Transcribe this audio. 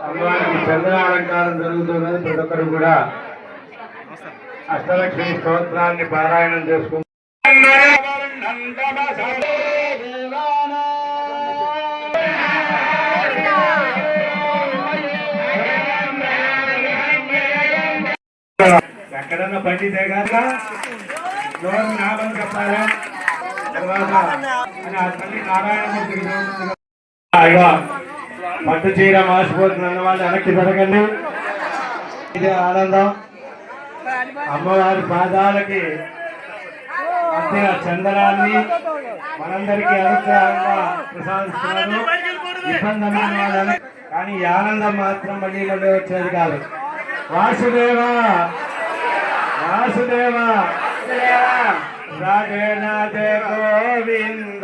అమ్మవారికి చంద్ర అలంకారం జరుగుతున్నది. ప్రతి ఒక్కరు కూడా అష్టలక్ష్మి స్తోత్రాన్ని పారాయణం చేసుకుంటారు. ఎక్కడన్నా పండితే కాక నోరు నామం చెప్పాలి. తర్వాత తల్లి నారాయణమూర్తికి పట్టు చీర మాసిపోతుంది అన్నవాళ్ళు వెనక్కి జరగండి. ఇదే ఆనందం. అమ్మవారి పాదాలకి మధ్య చందనాన్ని మనందరికీ అనుగ్రహంగా ప్రసాదిస్తున్నారు. ఇబ్బందమైన వాళ్ళని కానీ ఈ ఆనందం మాత్రం మళ్ళీ మళ్ళీ వచ్చేది కాదు. వాసుదేవ వాసుదేవ రాధే రాధే గోవింద.